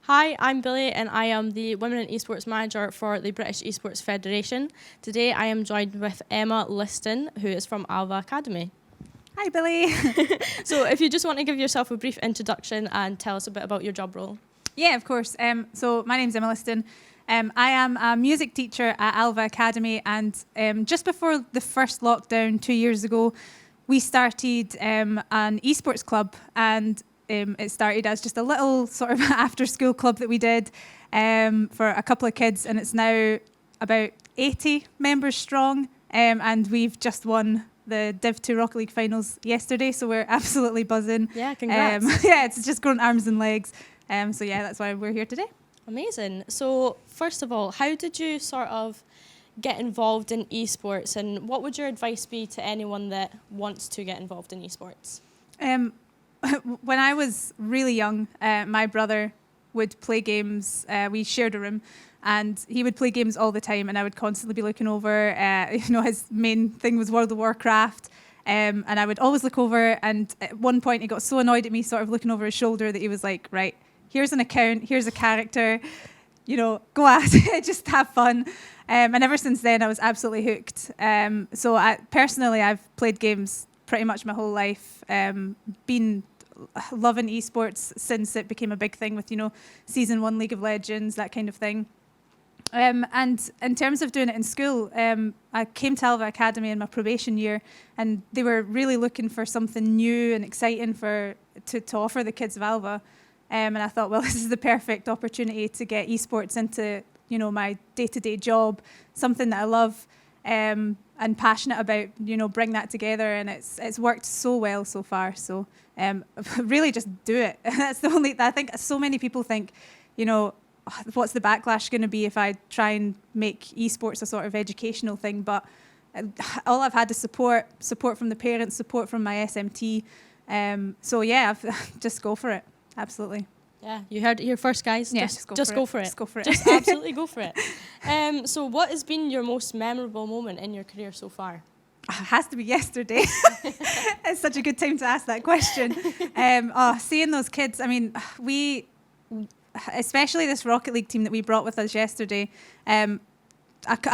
Hi, I'm Billy and I am the Women in Esports Manager for the British Esports Federation. Today I am joined with Emma Liston, who is from Alva Academy. Hi, Billy. So if you just want to give yourself a brief introduction and tell us a bit about your job role. Yeah, of course. So my name's Emma Liston. I am a music teacher at Alva Academy, and just before the first lockdown 2 years ago, we started an esports club, and it started as just a little sort of after-school club that we did for a couple of kids, and it's now about 80 members strong, and we've just won the Div 2 Rocket League finals yesterday, so we're absolutely buzzing. Yeah, congrats. Yeah, it's just grown arms and legs. So yeah, that's why we're here today. Amazing. So first of all, how did you sort of get involved in esports, and what would your advice be to anyone that wants to get involved in esports? When I was really young, my brother would play games. We shared a room, and he would play games all the time, and I would constantly be looking over. His main thing was World of Warcraft, and I would always look over, and at one point he got so annoyed at me sort of looking over his shoulder that he was like, right, here's an account, here's a character, go at it, just have fun. And ever since then, I was absolutely hooked. So personally, I've played games pretty much my whole life, been loving esports since it became a big thing with, Season 1 League of Legends, that kind of thing. And in terms of doing it in school, I came to Alva Academy in my probation year, and they were really looking for something new and exciting to offer the kids of Alva. And I thought, well, this is the perfect opportunity to get esports into, my day-to-day job, something that I love and passionate about, bring that together. And it's worked so well so far. So really just do it. That's the only, I think so many people think, what's the backlash going to be if I try and make esports a sort of educational thing? But all I've had is support from the parents, support from my SMT. So yeah, just go for it. Absolutely. Yeah, you heard it here first, guys. Yeah, just go for it. Just go for it. Just absolutely go for it. So what has been your most memorable moment in your career so far? It has to be yesterday. It's such a good time to ask that question. Seeing those kids, I mean, especially this Rocket League team that we brought with us yesterday, a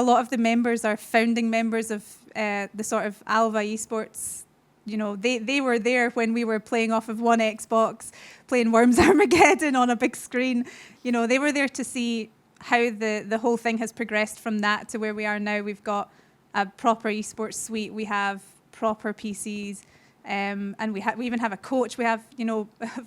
lot of the members are founding members of the sort of Alva Esports. They were there when we were playing off of one Xbox, playing Worms Armageddon on a big screen. They were there to see how the whole thing has progressed from that to where we are now. We've got a proper esports suite. We have proper PCs. And we even have a coach. We have,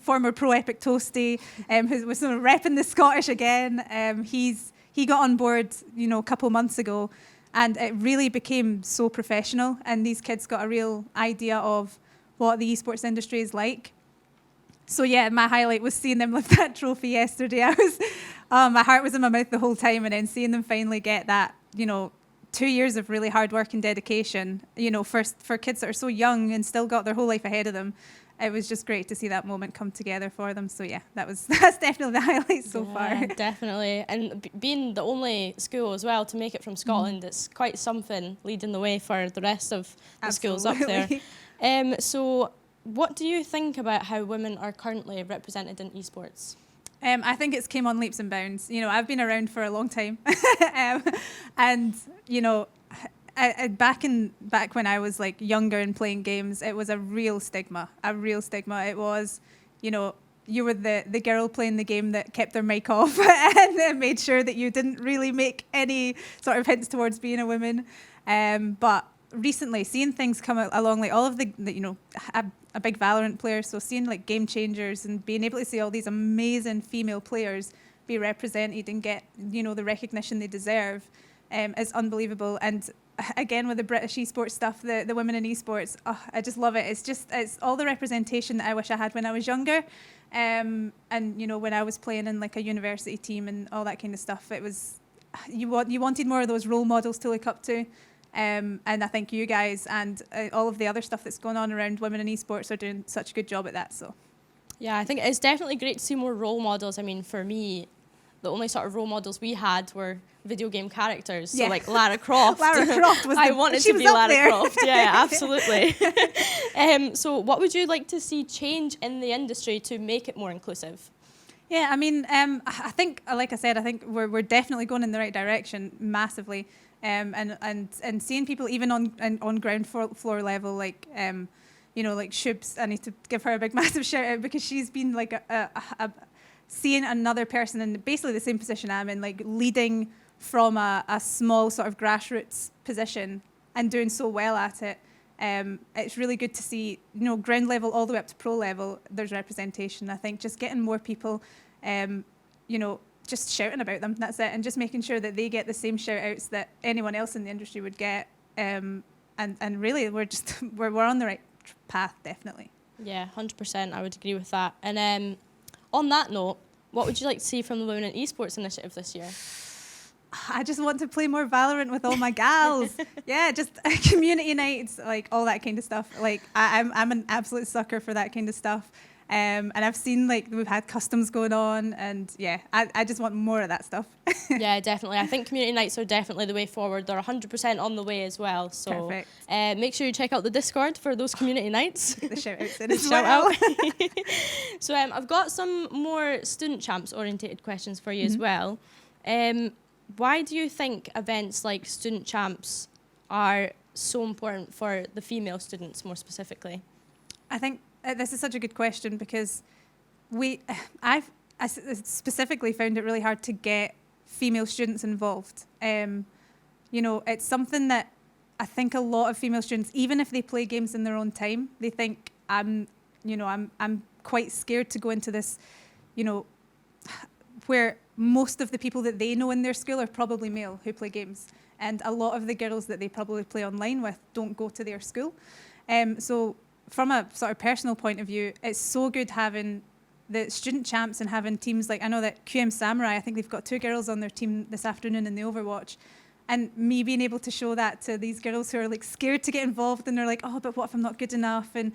former pro Epic Toasty, who was sort of repping the Scottish again. He got on board, a couple months ago, and it really became so professional. And these kids got a real idea of what the esports industry is like. So yeah, my highlight was seeing them lift that trophy yesterday. My heart was in my mouth the whole time, and then seeing them finally get that, 2 years of really hard work and dedication, for kids that are so young and still got their whole life ahead of them. It was just great to see that moment come together for them. So yeah, that's definitely the highlight so far. Definitely. And being the only school as well to make it from Scotland, it's quite something leading the way for the rest of the schools up there. So what do you think about how women are currently represented in esports? I think it's came on leaps and bounds. I've been around for a long time. And, back when I was like younger and playing games, it was a real stigma. It was, you were the girl playing the game that kept their mic off and then made sure that you didn't really make any sort of hints towards being a woman. But recently, seeing things come along, like all of a big Valorant player, so seeing like Game Changers and being able to see all these amazing female players be represented and get, the recognition they deserve is unbelievable. And again, with the British esports stuff, the women in esports, I just love it. It's all the representation that I wish I had when I was younger. And, when I was playing in like a university team and all that kind of stuff, it was, you wanted more of those role models to look up to. And I think you guys and all of the other stuff that's going on around women in esports are doing such a good job at that. So, yeah, I think it's definitely great to see more role models. I mean, for me, the only sort of role models we had were video game characters. So like Lara Croft. Lara Croft was I wanted to be Lara Croft. Yeah, absolutely. So what would you like to see change in the industry to make it more inclusive? Yeah, I mean, I think, like I said, I think we're definitely going in the right direction massively, and seeing people even on ground floor level, like like Shubs. I need to give her a big massive shout out because she's been like a seeing another person in basically the same position I'm in, like leading from a small sort of grassroots position and doing so well at it. It's really good to see, ground level all the way up to pro level, there's representation. I think just getting more people, just shouting about them, that's it, and just making sure that they get the same shout outs that anyone else in the industry would get. And really, we're on the right path, definitely. Yeah, 100%, I would agree with that. And on that note, what would you like to see from the Women in Esports initiative this year? I just want to play more Valorant with all my gals. Yeah, just community nights, like all that kind of stuff. Like I'm an absolute sucker for that kind of stuff. And I've seen like we've had customs going on, and yeah, I just want more of that stuff. Yeah, definitely. I think community nights are definitely the way forward. They're 100% on the way as well. So Perfect. Make sure you check out the Discord for those community nights. The shout outs in as well. So I've got some more student champs orientated questions for you as well. Why do you think events like student champs are so important for the female students more specifically? I think this is such a good question because I specifically found it really hard to get female students involved. It's something that I think a lot of female students, even if they play games in their own time, they think I'm quite scared to go into this, where most of the people that they know in their school are probably male who play games. And a lot of the girls that they probably play online with don't go to their school. So from a sort of personal point of view, it's so good having the student champs and having teams like, I know that QM Samurai, I think they've got 2 girls on their team this afternoon in the Overwatch. And me being able to show that to these girls who are like scared to get involved, and they're like, oh, but what if I'm not good enough? And,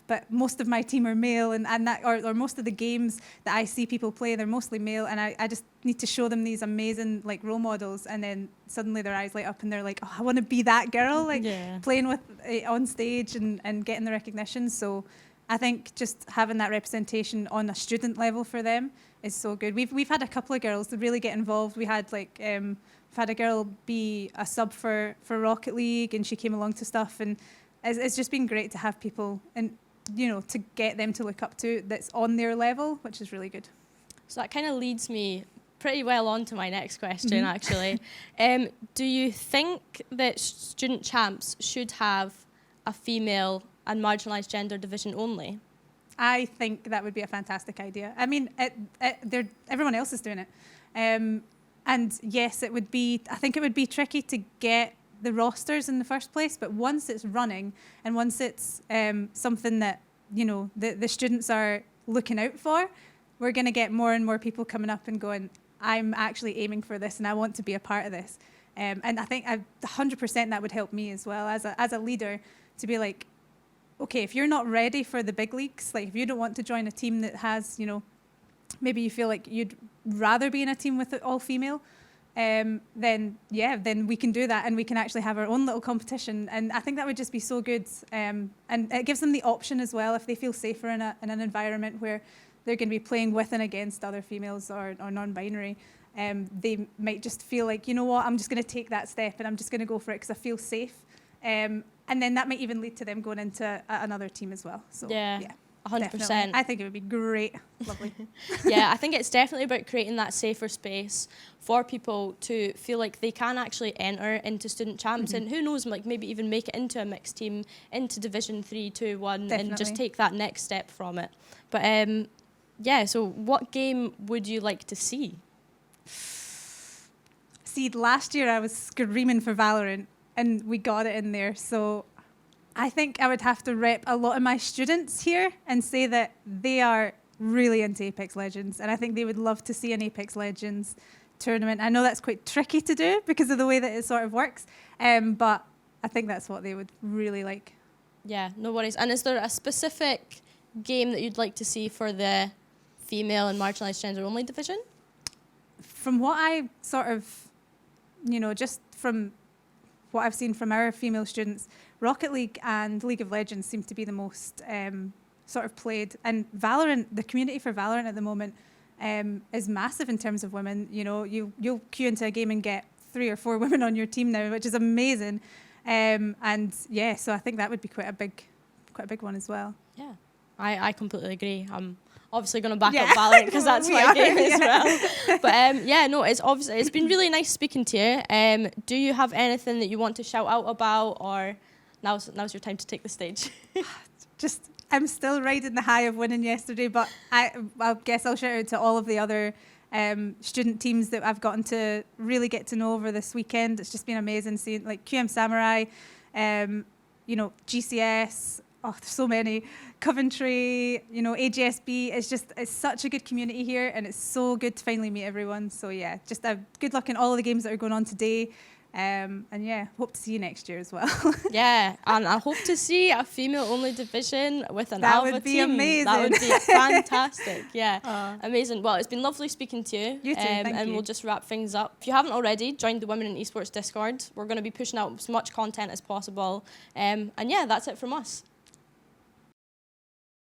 but most of my team are male, and that, or most of the games that I see people play, they're mostly male. And I just need to show them these amazing like role models. And then suddenly their eyes light up and they're like, oh, I want to be that girl, like playing with on stage and getting the recognition. So I think just having that representation on a student level for them is so good. We've had a couple of girls that really get involved. We had like, I've had a girl be a sub for Rocket League, and she came along to stuff, and it's just been great to have people and to get them to look up to that's on their level, which is really good. So that kind of leads me pretty well on to my next question, actually. Do you think that student champs should have a female and marginalised gender division only? I think that would be a fantastic idea. I mean, everyone else is doing it. And yes, it would be. I think it would be tricky to get the rosters in the first place. But once it's running, and once it's something that the students are looking out for, we're going to get more and more people coming up and going, I'm actually aiming for this, and I want to be a part of this. And I think 100% that would help me as well as a leader to be like, okay, if you're not ready for the big leagues, like if you don't want to join a team that has maybe you feel like you'd rather be in a team with all female, then we can do that, and we can actually have our own little competition. And I think that would just be so good. And it gives them the option as well, if they feel safer in an environment where they're going to be playing with and against other females or non-binary. They might just feel like, you know what, I'm just going to take that step and I'm just going to go for it because I feel safe. And then that might even lead to them going into another team as well. So yeah. 100%. Definitely. I think it would be great. Lovely. Yeah, I think it's definitely about creating that safer space for people to feel like they can actually enter into student champs, and who knows, like maybe even make it into a mixed team, into Division 3, 2, 1, Definitely. and just take that next step from it. But so what game would you like to see? See, last year I was screaming for Valorant, and we got it in there. So I think I would have to rep a lot of my students here and say that they are really into Apex Legends, and I think they would love to see an Apex Legends tournament. I know that's quite tricky to do because of the way that it sort of works, but I think that's what they would really like. Yeah, no worries. And is there a specific game that you'd like to see for the female and marginalised gender only division? From what I sort of, just from what I've seen from our female students, Rocket League and League of Legends seem to be the most sort of played. And Valorant, the community for Valorant at the moment is massive in terms of women. You know, you'll queue into a game and get 3 or 4 women on your team now, which is amazing. And yeah, so I think that would be quite a big one as well. Yeah, I completely agree. I'm obviously going to back up Valorant because that's my game as well. But yeah, no, it's been really nice speaking to you. Do you have anything that you want to shout out about, or now's your time to take the stage? I'm still riding the high of winning yesterday, but I guess I'll shout out to all of the other student teams that I've gotten to really get to know over this weekend. It's just been amazing seeing like QM Samurai, you know, GCS. Oh, there's so many. Coventry, you know, AGSB. It's such a good community here, and it's so good to finally meet everyone. So yeah, just good luck in all of the games that are going on today. And yeah, hope to see you next year as well. Yeah, and I hope to see a female-only division with an Alva team. That would be amazing. That would be fantastic. Yeah, amazing. Well, it's been lovely speaking to you. You too, thank you. And we'll just wrap things up. If you haven't already, join the Women in Esports Discord. We're going to be pushing out as much content as possible. And yeah, that's it from us.